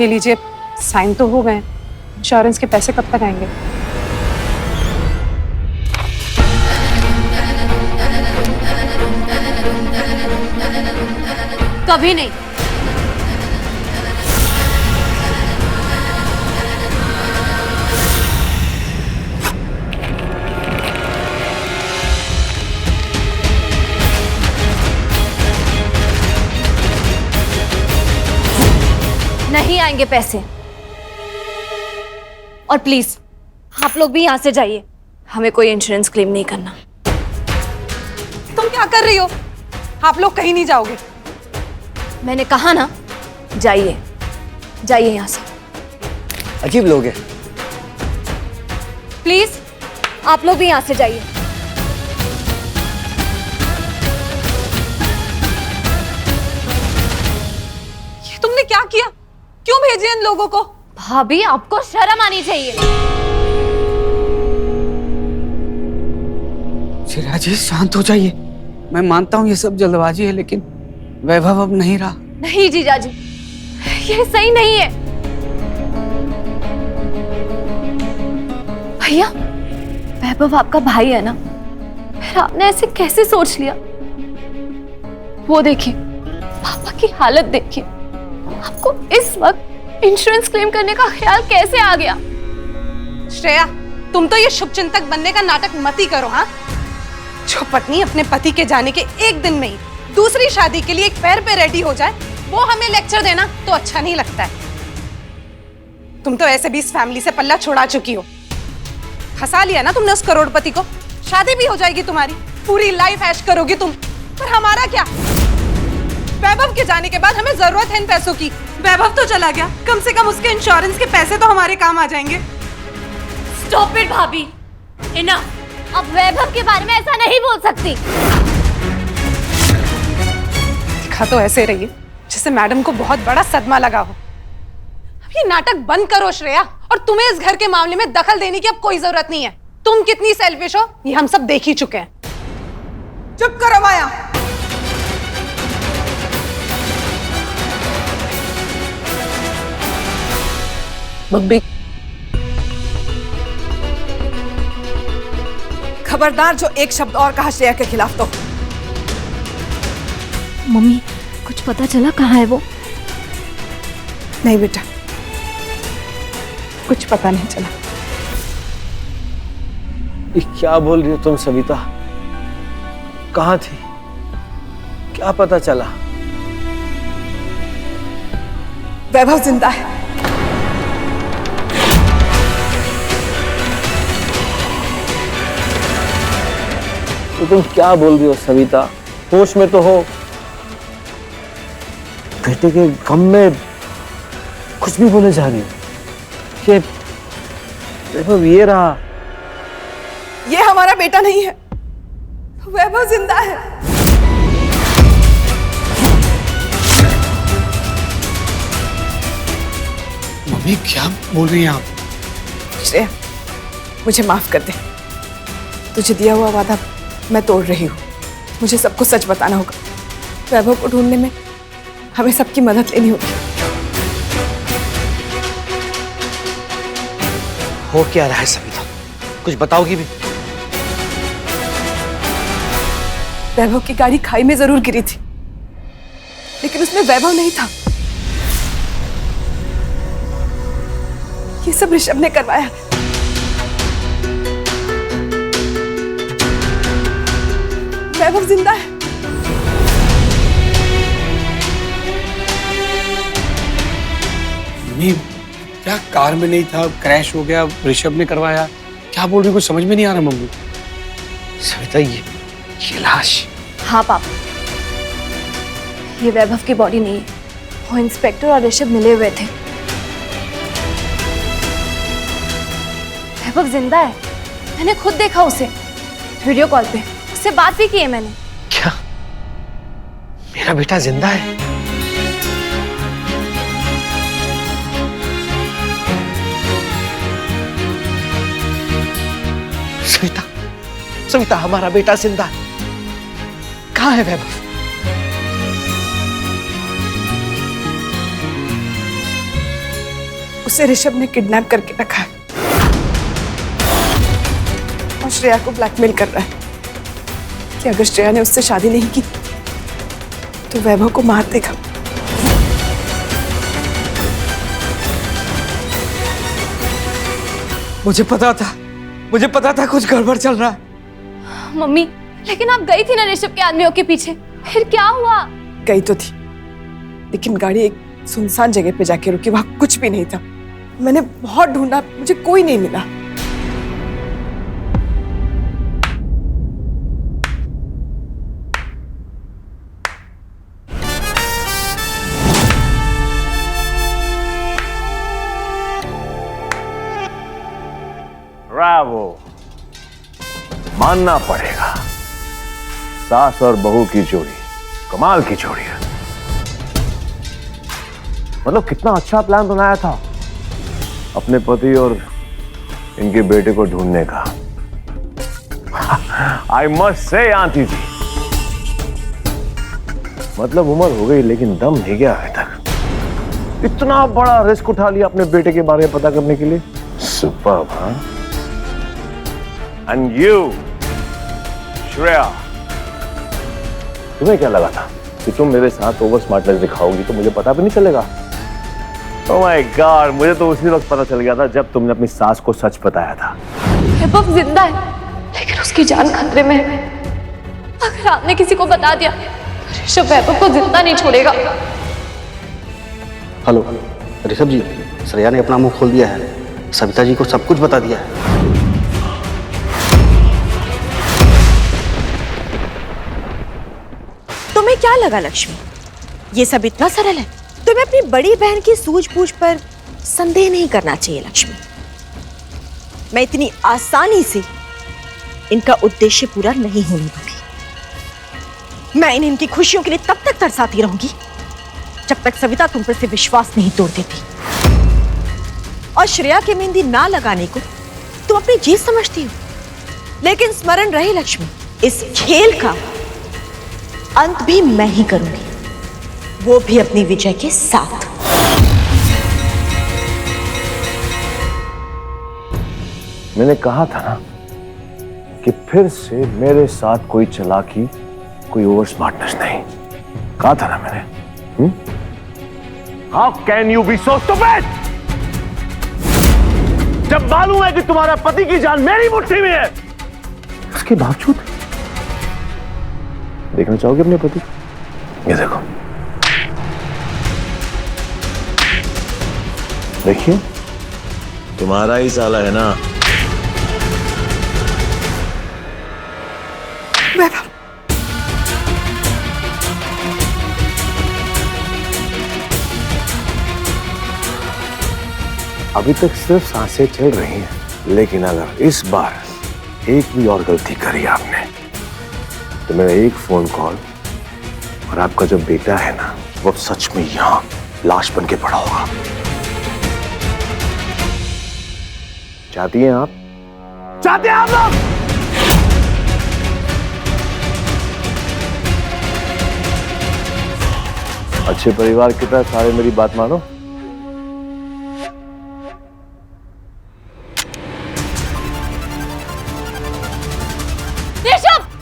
ये लीजिए, साइन तो हो गए, इंश्योरेंस के पैसे कब तक आएंगे? कभी नहीं। नहीं आएंगे पैसे। और प्लीज आप लोग भी यहां से जाइए, हमें कोई इंश्योरेंस क्लेम नहीं करना। तुम क्या कर रही हो? आप लोग कहीं नहीं जाओगे। मैंने कहा ना, जाइए जाइए यहां से। अजीब लोग हैं। प्लीज आप लोग भी यहां से जाइए। ये तुमने क्या किया? क्यों भेजे इन लोगों को? भाभी आपको शर्म आनी चाहिए। राजेश शांत हो जाइए। मैं मानता हूँ ये सब जल्दबाजी है, लेकिन वैभव अब नहीं रहा। नहीं जीजाजी, ये सही नहीं है। भैया, वैभव आपका भाई है ना, फिर आपने ऐसे कैसे सोच लिया? वो देखिए, पापा की हालत देखिए। आपको इस वक्त इंश्योरेंस क्लेम करने का ख्याल कैसे आ गया? श्रेया, तुम तो ये शुभचिंतक बनने का नाटक मत ही करो। हाँ, जो पत्नी अपने पति के जाने के एक दिन में ही दूसरी शादी के लिए एक पैर पे रेडी हो जाए, वो हमें लेक्चर देना तो अच्छा नहीं लगता है। तुम तो ऐसे भी इस फैमिली से पल्ला छुड़ा चुकी हो। फंसा लिया ना तुमने उस करोड़पति को, शादी भी हो जाएगी तुम्हारी, पूरी लाइफ ऐश करोगी तुम। पर हमारा क्या? वैभव के जाने के बाद हमें जरूरत है इन पैसों की। वैभव तो चला गया, कम से कम उसके इंश्योरेंस के पैसे तो हमारे काम आ जाएंगे। स्टॉप इट भाभी, इनफ। अब वैभव के बारे में ऐसा नहीं बोल सकती। दिखा तो ऐसे रही है जैसे मैडम को बहुत बड़ा सदमा लगा हो। अब ये नाटक बंद करो श्रेया, और तुम्हें इस घर के मामले में दखल देने की अब कोई जरूरत नहीं है। तुम कितनी सेल्फिश हो ये हम सब देख ही चुके हैं। चुप करो माया। मम्मी, खबरदार जो एक शब्द और कहा श्रेया के खिलाफ तो। मम्मी, कुछ पता चला कहाँ है वो? नहीं बेटा, कुछ पता नहीं चला। ये क्या बोल रही हो तुम सविता? कहाँ थी? क्या पता चला? वैभव जिंदा है। तो तुम क्या बोल रही हो सविता? होश में तो हो? बेटे के गम में कुछ भी बोले जा रही हो? ये वैभव ये रहा। ये हमारा बेटा नहीं है, वैभव जिंदा है। मम्मी क्या बोल रही हैं आप? श्रेया, मुझे माफ कर दे। तुझे दिया हुआ वादा मैं तोड़ रही हूँ। मुझे सबको सच बताना होगा। वैभव को ढूंढने में हमें सबकी मदद लेनी होगी। हो क्या रहा है सविता? कुछ बताओगी भी? वैभव की गाड़ी खाई में जरूर गिरी थी, लेकिन उसमें वैभव नहीं था। ये सब ऋषभ ने करवाया। वैभव जिंदा है। मम्मी, क्या कार में नहीं था, क्रैश हो गया, ऋषभ ने करवाया? क्या बोल रही, कुछ समझ में नहीं आ रहा मम्मी। सविता, ये लाश। हाँ पापा, ये वैभव की बॉडी नहीं है। वो इंस्पेक्टर और ऋषभ मिले हुए थे। वैभव जिंदा है, मैंने खुद देखा उसे वीडियो कॉल पे, उससे बात भी की है मैंने। क्या मेरा बेटा जिंदा है? सविता, सविता, हमारा बेटा जिंदा है। कहाँ है वैभव? उसे ऋषभ ने किडनैप करके रखा है और श्रेया को ब्लैकमेल कर रहा है कि अगर श्रेया ने उससे शादी नहीं की तो वैभव को मार देगा। मुझे पता था कुछ गड़बड़ चल रहा है। मम्मी, लेकिन आप गई थी ना ऋषभ के आदमियों के पीछे, फिर क्या हुआ? गई तो थी, लेकिन गाड़ी एक सुनसान जगह पे जाके रुकी, वहां कुछ भी नहीं था। मैंने बहुत ढूंढा, मुझे कोई नहीं मिला। ब्रावो, मानना पड़ेगा, सास और बहू की जोड़ी कमाल की जोड़ी है। मतलब कितना अच्छा प्लान बनाया था अपने पति और इनके बेटे को ढूंढने का। आई मस्ट से आंटी जी, मतलब उम्र हो गई लेकिन दम नहीं गया अभी तक। इतना बड़ा रिस्क उठा लिया अपने बेटे के बारे में पता करने के लिए। सुपर्ब, हाँ? And you, श्रेया, तुम्हें क्या लगा था कि तुम मेरे साथ ओवर स्मार्टनेस दिखाओगी तो मुझे पता भी नहीं चलेगा? Oh my God, मुझे तो उसी वक्त पता चल गया था जब तुमने अपनी सास को सच बताया था। वैभव जिंदा है, लेकिन उसकी जान खतरे में है। अगर आपने किसी को बता दिया तो ऋषभ वैभव को जिंदा नहीं छोड़ेगा। हेलो ऋषभ जी, श्रेया ने अपना मुंह खोल दिया है, सविता जी को सब कुछ बता दिया है। तुम्हें क्या लगा लक्ष्मी, ये सब इतना सरल है? तुम्हें अपनी बड़ी बहन की सूझबूझ पर संदेह नहीं करना चाहिए लक्ष्मी। मैं इतनी आसानी से इनका उद्देश्य पूरा नहीं होने दूंगी। मैं इनकी खुशियों के लिए तब तक तरसाती रहूंगी जब तक सविता तुम पर से विश्वास नहीं तोड़ देती। और श्रेया की मेहंदी ना लगाने को तुम अपनी जीत समझती हो, लेकिन स्मरण रहे लक्ष्मी, इस खेल का अंत भी मैं ही करूंगी, वो भी अपनी विजय के साथ। मैंने कहा था ना कि फिर से मेरे साथ कोई चालाकी, कोई ओवर स्मार्टनेस नहीं। कहा था ना मैंने। How can you be so stupid? जब मालूम है कि तुम्हारा पति की जान मेरी मुट्ठी में है, उसके बावजूद देखना चाहोगे अपने पति? ये देखो, देखिए, तुम्हारा ही साला है ना। वैभव, अभी तक सिर्फ सांसें चल रही हैं, लेकिन अगर इस बार एक भी और गलती करी आपने तो मेरा एक फोन कॉल और आपका जो बेटा है ना, वो सच में यहां लाश बन के पड़ा होगा। चाहती हैं आप? चाहते हैं आप लोग? अच्छे परिवार की तरह सारे मेरी बात मानो।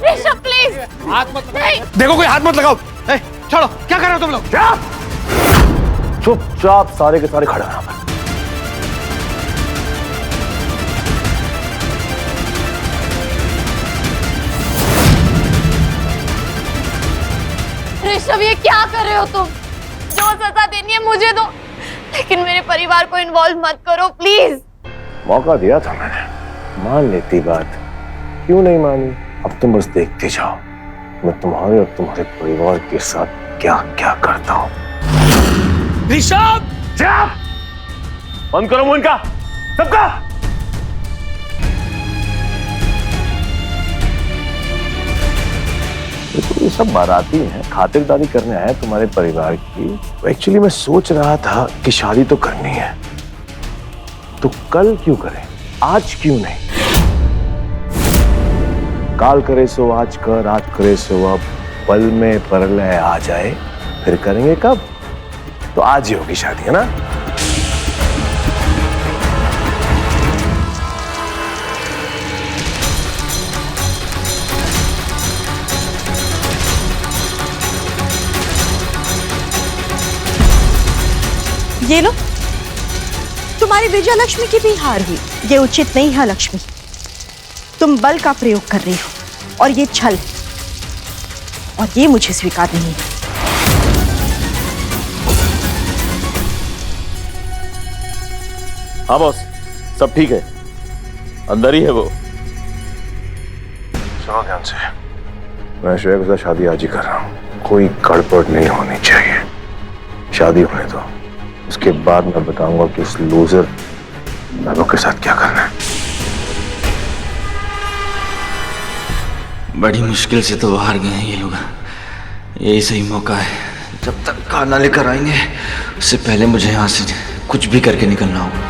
ऋषभ प्लीज, हाथ मत लगाओ। देखो, कोई हाथ मत लगाओ। छोड़ो, क्या कर रहे हो तुम लोग? क्या? चुपचाप सारे के सारे खड़े हो यहाँ पर। ऋषभ ये क्या कर रहे हो तुम? जो सजा देनी है मुझे दो, लेकिन मेरे परिवार को इन्वॉल्व मत करो प्लीज। मौका दिया था मैंने, मान लेती बात, क्यों नहीं मानी? अब तुम बस देखते जाओ मैं तुम्हारे और तुम्हारे परिवार के साथ क्या क्या करता हूं। ऋषभ! चुप! बंद करो मुंह इनका, सबका। देखो, ये सब बाराती हैं, खातिरदारी करने आए तुम्हारे परिवार की। एक्चुअली मैं सोच रहा था कि शादी तो करनी है, तो कल क्यों करें, आज क्यों नहीं? काल करे सो आज कर, आज करे सो अब, पल में परलय आ जाए, फिर करेंगे कब? तो आज ही होगी शादी, है ना? ये लो, तुम्हारी विजय लक्ष्मी की भी हार हुई। ये उचित नहीं है लक्ष्मी, तुम बल का प्रयोग कर रही हो और ये छल है, और ये मुझे स्वीकार नहीं है। हाँ बॉस, सब ठीक है, अंदर ही है वो। सुनो ध्यान से, मैं श्रेया के साथ शादी आज ही कर रहा हूँ। कोई गड़बड़ नहीं होनी चाहिए। शादी होने दो, उसके बाद मैं बताऊंगा कि इस लूजर वैभव के साथ क्या करना है। बड़ी मुश्किल से तो बाहर गए हैं ये लोग। यही सही मौका है। जब तक खाना लेकर आएंगे उससे पहले मुझे यहाँ से कुछ भी करके निकलना होगा।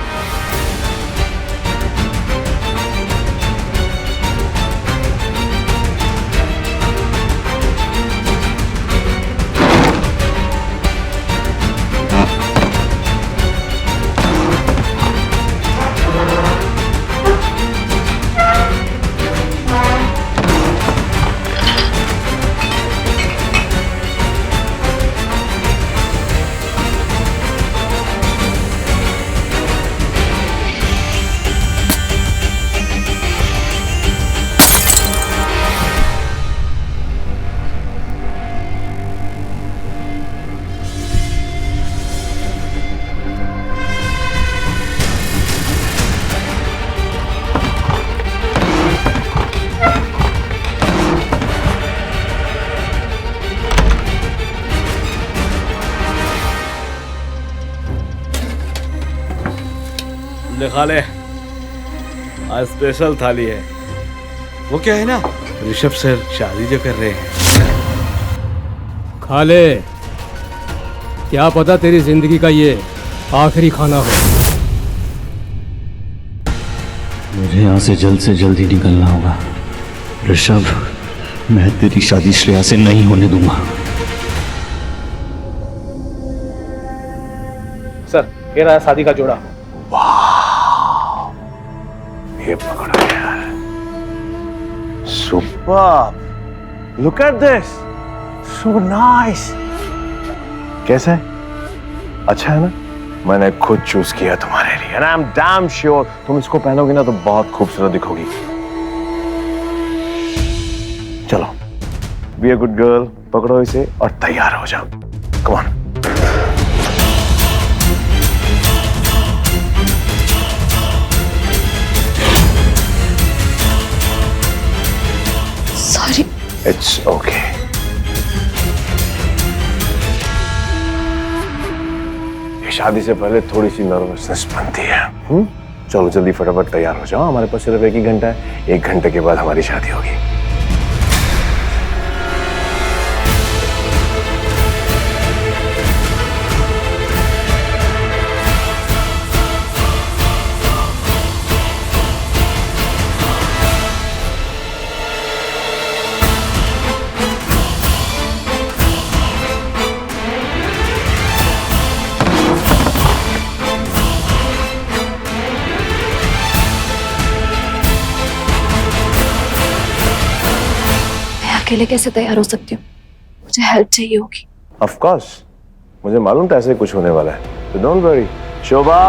खा ले, आज स्पेशल थाली है। वो क्या है ना, ऋषभ सर शादी जो कर रहे हैं। खा ले, क्या पता तेरी जिंदगी का ये आखिरी खाना हो। मुझे यहाँ से जल्द ही निकलना होगा। ऋषभ, मैं तेरी शादी श्रेया से नहीं होने दूंगा। सर ये रहा शादी का जोड़ा। ये पकड़ा यार, super, look at this, so nice. कैसा है? अच्छा है ना? मैंने खुद चूज किया तुम्हारे लिए, and I am damn sure तुम इसको पहनोगी ना तो बहुत खूबसूरत दिखोगी। चलो, बी अ गुड गर्ल, पकड़ो इसे और तैयार हो जाओ। Come on. Sorry. It's okay. ये शादी से पहले थोड़ी सी नर्वसनेस बनती है। चलो जल्दी फटाफट तैयार हो जाओ, हमारे पास सिर्फ 1 ही घंटा है। 1 घंटे के बाद हमारी शादी होगी। अकेले कैसे तैयार हो सकती हूँ? मुझे हेल्प चाहिए होगी। ऑफ कोर्स, मुझे मालूम था ऐसे कुछ होने वाला है, तो डोंट वरी। शोभा,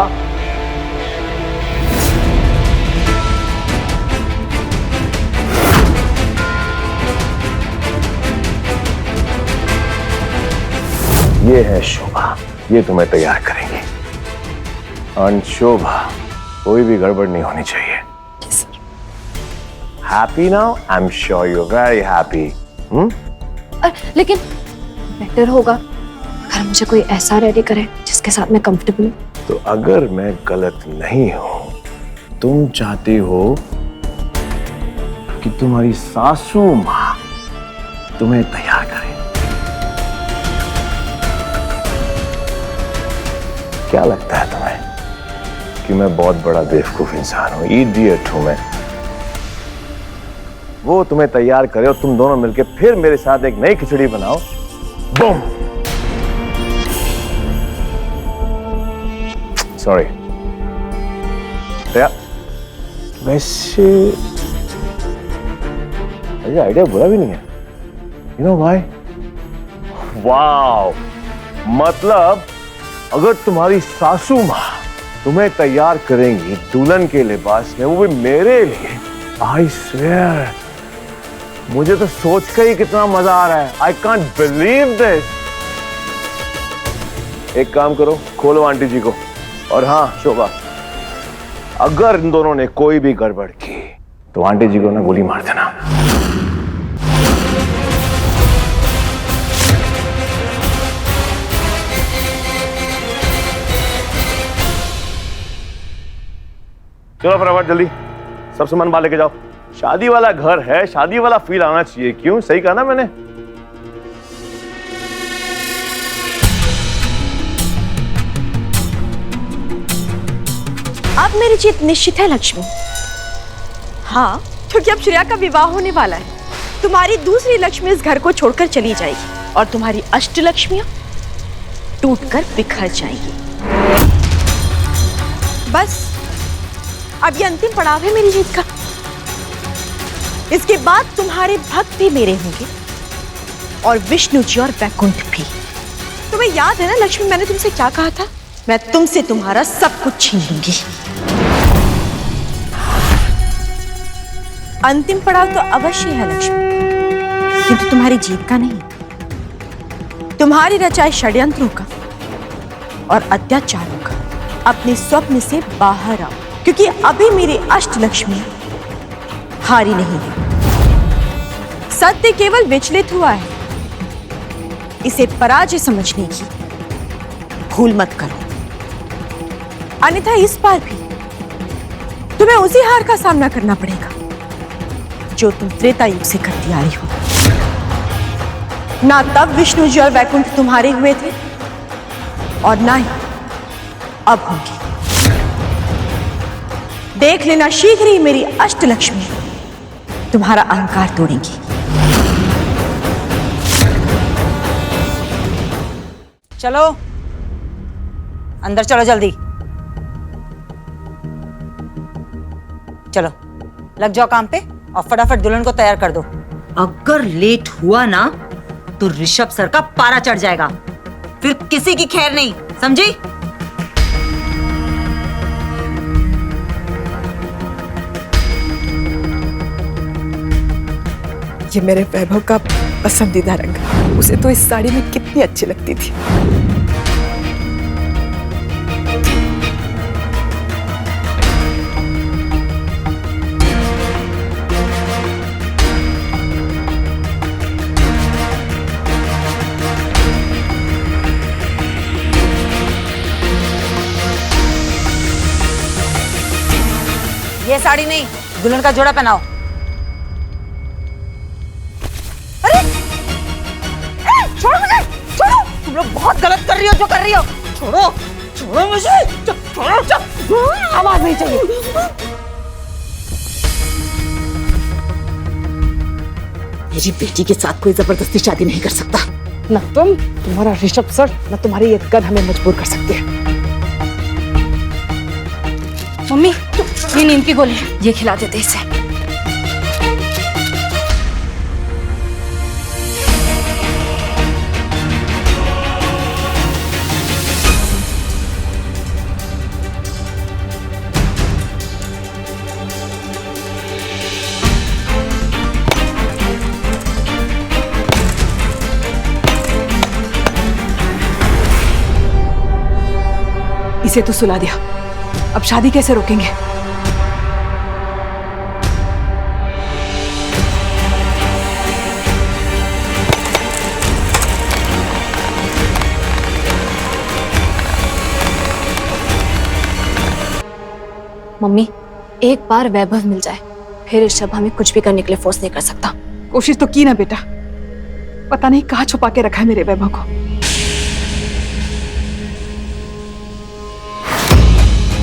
ये है शोभा, ये तुम्हें तैयार करेंगे। और शोभा, कोई भी गड़बड़ नहीं होनी चाहिए। Happy now? I'm sure you're very happy. लेकिन बेटर होगा अगर मुझे कोई ऐसा रेडी करे जिसके साथ मैं कंफर्टेबल हूँ। तो अगर मैं गलत नहीं हूं, तुम चाहती हो कि तुम्हारी सासू माँ तुम्हें तैयार करे। क्या लगता है तुम्हें कि मैं बहुत बड़ा बेवकूफ इंसान हूं, इडियट हूं मैं? वो तुम्हें तैयार करे और तुम दोनों मिलके फिर मेरे साथ एक नई खिचड़ी बनाओ। बूम। सॉरी। वैसे ये आइडिया बुरा भी नहीं है। You know why? वाओ, मतलब अगर तुम्हारी सासू माँ तुम्हें तैयार करेंगी दुल्हन के लिबास में, वो भी मेरे लिए, आई स्वेयर, मुझे तो सोच कर ही कितना मजा आ रहा है। I can't believe this. एक काम करो, खोलो आंटी जी को। और हाँ शोभा, अगर इन दोनों ने कोई भी गड़बड़ की तो आंटी जी को ना गोली मार देना। चलो फटाफट जल्दी सब सामान बाहर लेके जाओ। शादी वाला घर है, शादी वाला फील आना चाहिए। क्यों, सही कहा ना मैंने? अब मेरी जीत निश्चित है लक्ष्मी। हाँ, क्योंकि अब श्रेया का विवाह होने वाला है। तुम्हारी दूसरी लक्ष्मी इस घर को छोड़कर चली जाएगी और तुम्हारी अष्टलक्ष्मियां टूटकर बिखर जाएगी। बस अब ये अंतिम पड़ाव है मेरी जीत का। इसके बाद तुम्हारे भक्त भी मेरे होंगे और विष्णु जी और वैकुंठ भी। तुम्हें याद है ना लक्ष्मी, मैंने तुमसे क्या कहा था? मैं तुमसे तुम्हारा सब कुछ छीन लूंगी। अंतिम पड़ाव तो अवश्य है लक्ष्मी, किंतु तुम्हारी जीत का नहीं। तुम्हारी रचाए षड्यंत्रों का और अत्याचारों का अपने स्वप्न से बाहर आओ, क्योंकि अभी मेरी अष्टलक्ष्मी हारी नहीं है। सत्य केवल विचलित हुआ है, इसे पराजय समझने की भूल मत करो, अन्यथा इस बार भी तुम्हें उसी हार का सामना करना पड़ेगा जो तुम त्रेता युग से करती आ रही हो। ना तब विष्णु जी और वैकुंठ तुम्हारे हुए थे और ना ही अब होंगे। देख लेना, शीघ्र ही मेरी अष्टलक्ष्मी तुम्हारा अहंकार तोड़ेंगी। चलो अंदर चलो, जल्दी चलो, लग जाओ काम पे और फटाफट दुल्हन को तैयार कर दो। अगर लेट हुआ ना तो ऋषभ सर का पारा चढ़ जाएगा, फिर किसी की खैर नहीं, समझी? ये मेरे वैभव का पसंदीदा रंग है। उसे तो इस साड़ी में कितनी अच्छी लगती थी। ये साड़ी नहीं, दुल्हन का जोड़ा पहनाओ। अरे छोड़ो मुझे, छोड़ो, तुम लोग बहुत गलत कर रही हो जो कर रही हो। छोड़ो छोड़ो मुझे, छोड़ो, आवाज नहीं चाहिए। मेरी बेटी के साथ कोई जबरदस्ती शादी नहीं कर सकता। न तुम, तुम्हारा ऋषभ सर, न तुम्हारी ये गन हमें मजबूर कर सकती है। मम्मी, ये नींद की गोली है, ये खिला देते इसे। इसे तो सुला दिया, अब शादी कैसे रोकेंगे? मम्मी, एक बार वैभव मिल जाए फिर ऋषभ हमें कुछ भी करने के लिए फोर्स नहीं कर सकता। कोशिश तो की ना बेटा, पता नहीं कहाँ छुपा के रखा है मेरे वैभव को।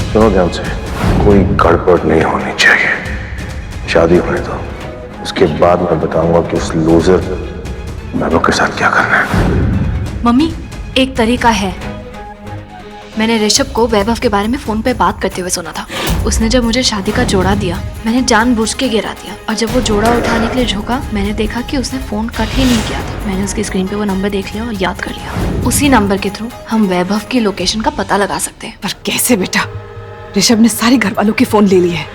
सुनो ध्यान से, कोई गड़बड़ नहीं होनी चाहिए। शादी होने दो, उसके बाद मैं बताऊंगा कि उस लूजर वैभव के साथ क्या करना है। मम्मी, एक तरीका है। मैंने ऋषभ को वैभव के बारे में फोन पे बात करते हुए सुना था। उसने जब मुझे शादी का जोड़ा दिया, मैंने जानबूझ के गिरा दिया, और जब वो जोड़ा उठाने के लिए झुका, मैंने देखा कि उसने फोन कट ही नहीं किया था। मैंने उसकी स्क्रीन पे वो नंबर देख लिया और याद कर लिया। उसी नंबर के थ्रू हम वैभव की लोकेशन का पता लगा सकते हैं। पर कैसे बेटा? ऋषभ ने सारे घर वालों के फोन ले लिए हैं।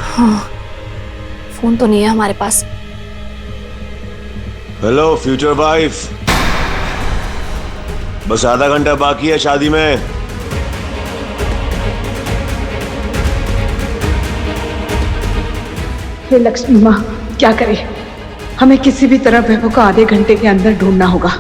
हाँ, फोन तो नहीं है हमारे पास। हेलो फ्यूचर वाइफ, बस आधा घंटा बाकी है शादी में। हे लक्ष्मी माँ, क्या करें? हमें किसी भी तरह वैभव को आधे घंटे के अंदर ढूंढना होगा।